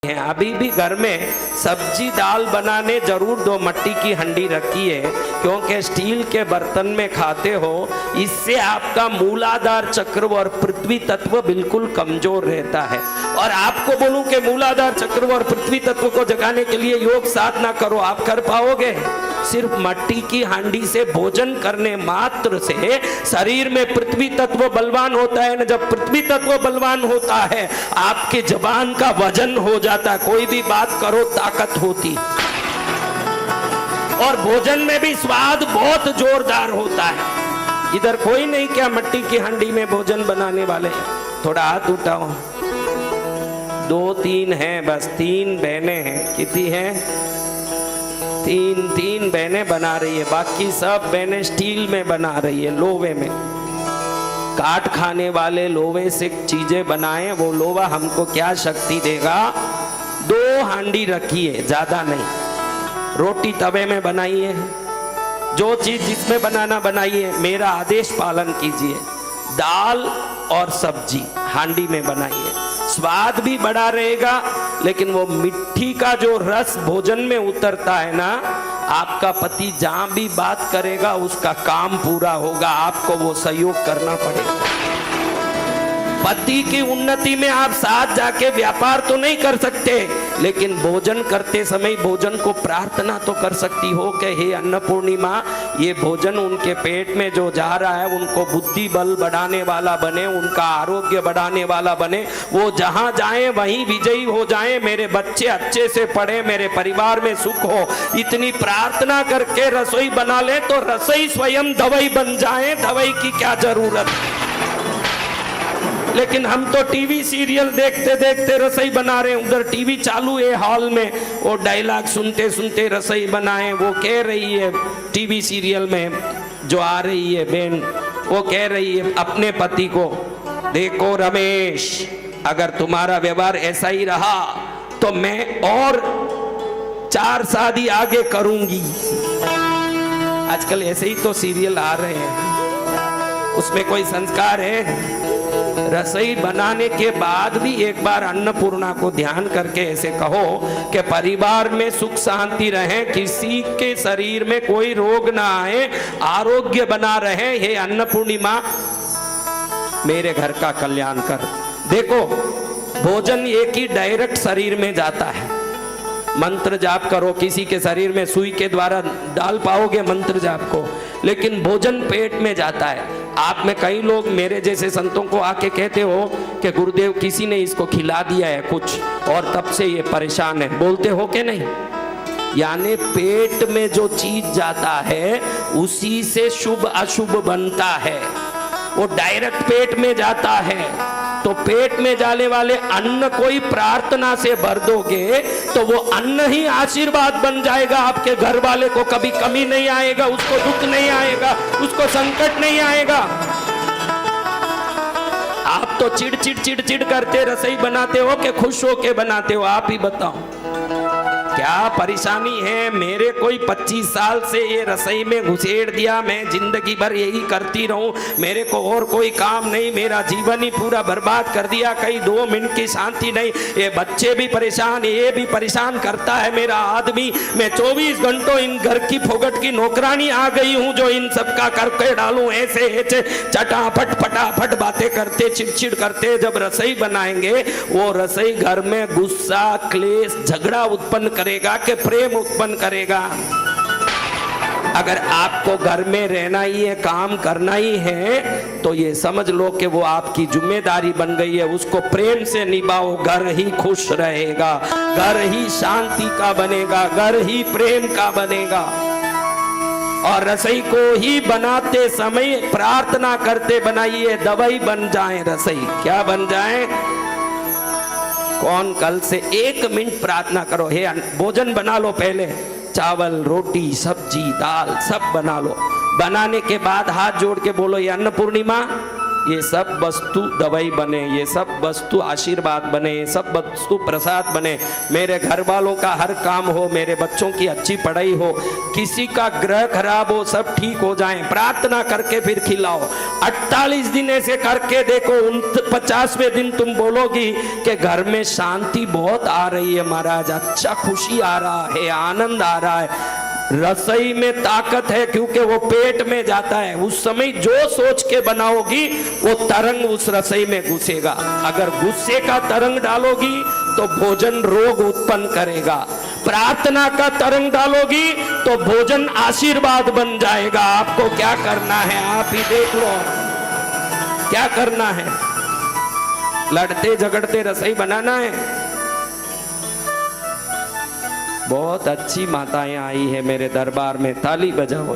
हैं। अभी भी घर में सब्जी दाल बनाने जरूर दो मिट्टी की हंडी रखी है, क्योंकि स्टील के बर्तन में खाते हो, इससे आपका मूलाधार चक्र और पृथ्वी तत्व बिल्कुल कमजोर रहता है। और आपको बोलूं कि मूलाधार चक्र और पृथ्वी तत्व को जगाने के लिए योग साधना करो, आप कर पाओगे? सिर्फ मिट्टी की हांडी से भोजन करने मात्र से शरीर में पृथ्वी तत्व बलवान होता है। जब पृथ्वी तत्व बलवान होता है, आपके जबान का वजन हो जाता है, कोई भी बात करो ताकत होती, और भोजन में भी स्वाद बहुत जोरदार होता है। इधर कोई नहीं क्या मिट्टी की हांडी में भोजन बनाने वाले? थोड़ा हाथ उठाओ। 2-3 हैं, बस 3 बहनें हैं। कितनी हैं? 3 बहनें बना रही है, बाकी सब बहनें स्टील में बना रही है, लोहे में। काट खाने वाले लोहे से चीजें बनाएं, वो लोहा हमको क्या शक्ति देगा? 2 हांडी रखी है, ज्यादा नहीं। रोटी तवे में बनाइए, जो चीज जिसमें बनाना बनाइए, मेरा आदेश पालन कीजिए। दाल और सब्जी हांडी में बनाइए, स्वाद भी बड़ा रहेगा, लेकिन वो मिट्टी का जो रस भोजन में उतरता है ना, आपका पति जहां भी बात करेगा उसका काम पूरा होगा, आपको वो सहयोग करना पड़ेगा। पति की उन्नति में आप साथ जाके व्यापार तो नहीं कर सकते, लेकिन भोजन करते समय भोजन को प्रार्थना तो कर सकती हो कि हे अन्नपूर्णिमा, ये भोजन उनके पेट में जो जा रहा है उनको बुद्धि बल बढ़ाने वाला बने, उनका आरोग्य बढ़ाने वाला बने, वो जहां जाए वहीं विजयी हो जाए, मेरे बच्चे अच्छे से पढ़े, मेरे परिवार में सुख हो। इतनी प्रार्थना करके रसोई बना ले तो रसोई स्वयं दवाई बन जाए, दवाई की क्या जरूरत। लेकिन हम तो टीवी सीरियल देखते देखते रसोई बना रहे हैं, उधर टीवी चालू है हॉल में, वो डायलॉग सुनते सुनते रसोई बनाए। वो कह रही है टीवी सीरियल में जो आ रही है बहन, वो कह रही है अपने पति को, देखो रमेश, अगर तुम्हारा व्यवहार ऐसा ही रहा तो मैं और 4 शादी आगे करूंगी। आजकल ऐसे ही तो सीरियल आ रहे हैं, उसमें कोई संस्कार है? रसोई बनाने के बाद भी एक बार अन्नपूर्णा को ध्यान करके ऐसे कहो कि परिवार में सुख शांति रहे, किसी के शरीर में कोई रोग ना आए, आरोग्य बना रहे। हे अन्नपूर्णिमा, मेरे घर का कल्याण कर। देखो, भोजन एक ही डायरेक्ट शरीर में जाता है। मंत्र जाप करो, किसी के शरीर में सुई के द्वारा डाल पाओगे मंत्र जाप को, लेकिन भोजन पेट में जाता है। आप में कई लोग मेरे जैसे संतों को आके कहते हो कि गुरुदेव किसी ने इसको खिला दिया है कुछ और तब से ये परेशान है, बोलते हो कि नहीं? यानी पेट में जो चीज जाता है उसी से शुभ अशुभ बनता है, वो डायरेक्ट पेट में जाता है। तो पेट में जाने वाले अन्न कोई प्रार्थना से भर दोगे तो वो अन्न ही आशीर्वाद बन जाएगा। आपके घर वाले को कभी कमी नहीं आएगा, उसको दुख नहीं आएगा, उसको संकट नहीं आएगा। आप तो चिड़ करते रसोई बनाते हो कि खुश होके बनाते हो? आप ही बताओ क्या परेशानी है? मेरे कोई 25 साल से ये रसोई में घुसेड़ दिया, मैं जिंदगी भर यही करती रहूं, मेरे को और कोई काम नहीं, मेरा जीवन ही पूरा बर्बाद कर दिया, कहीं 2 मिनट की शांति नहीं। ये बच्चे भी परेशान, ये भी परेशान करता है मेरा आदमी। मैं 24 घंटों इन घर की फोगट की नौकरानी आ गई हूँ जो इन सबका करके डालूं, ऐसे ऐसे चटाफट फटाफट बातें करते, चिड़चिड़ करते। जब रसोई बनाएंगे, वो रसोई घर में गुस्सा, क्लेश, झगड़ा उत्पन्न करेगा कि प्रेम उत्पन्न करेगा? अगर आपको घर में रहना ही है, काम करना ही है, तो ये समझ लो कि वो आपकी जिम्मेदारी बन गई है, उसको प्रेम से निभाओ। घर ही खुश रहेगा, घर ही शांति का बनेगा, घर ही प्रेम का बनेगा। और रसोई को ही बनाते समय प्रार्थना करते बनाइए, दवाई बन जाए रसोई। क्या बन जाए? कौन कल से 1 मिनट प्रार्थना करो, हे भोजन बना लो, पहले चावल रोटी सब्जी दाल सब बना लो। बनाने के बाद हाथ जोड़ के बोलो, ये अन्नपूर्णिमा ये सब वस्तु दवाई बने, ये सब वस्तु आशीर्वाद बने, ये सब वस्तु प्रसाद बने, मेरे घर वालों का हर काम हो, मेरे बच्चों की अच्छी पढ़ाई हो, किसी का ग्रह खराब हो, सब ठीक हो जाए, प्रार्थना करके फिर खिलाओ। 48 दिन ऐसे करके देखो, 50वें दिन तुम बोलोगी कि घर में शांति बहुत आ रही है महाराज, अच्छा खुशी आ रहा है, आनंद आ रहा है। रसोई में ताकत है क्योंकि वो पेट में जाता है। उस समय जो सोच के बनाओगी वो तरंग उस रसोई में घुसेगा। अगर गुस्से का तरंग डालोगी तो भोजन रोग उत्पन्न करेगा, प्रार्थना का तरंग डालोगी तो भोजन आशीर्वाद बन जाएगा। आपको क्या करना है आप ही देख लो, क्या करना है। लड़ते झगड़ते रसोई बनाना है। बहुत अच्छी माताएं आई है मेरे दरबार में, ताली बजाओ।